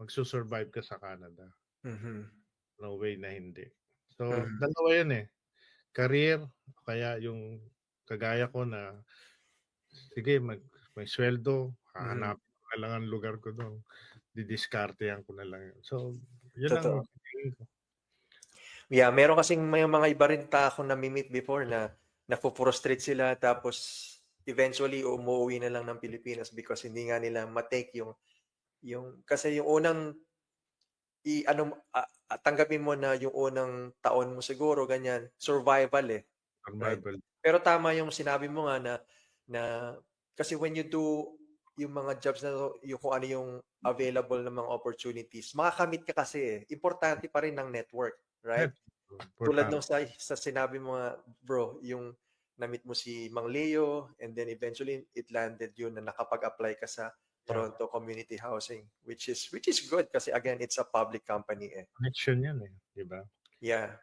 magsusurvive ka sa Canada. Mhm. No way na hindi. So, Mhm. dalawa yun eh. Career, kaya yung kagaya ko na, sige may sweldo, Mhm. hahanapin ko na lang ang lugar ko dun, didiskartehan ko na lang yun. So, yun ang Totoo. tingin ko. Yeah, meron kasing may mga iba rin akong nami-meet before na nafu-frustrate sila tapos eventually umuuwi na lang ng Pilipinas because hindi nga nila ma-take yung kasi yung unang tanggapin mo na yung unang taon mo siguro ganyan, survival, eh, right? Survival. Pero tama yung sinabi mo nga na kasi when you do yung mga jobs na 'to, yung kung ano yung available na mga opportunities, makakamit ka kasi, eh. Importante pa rin ang network, right? Net Tulad importante. nung sa sinabi mo nga, bro, yung na-meet mo si Mang Leo and then eventually it landed yun na nakapag-apply ka sa Yeah, Toronto Community Housing, which is good kasi again, it's a public company, eh. connection yan eh, 'di ba? Yeah.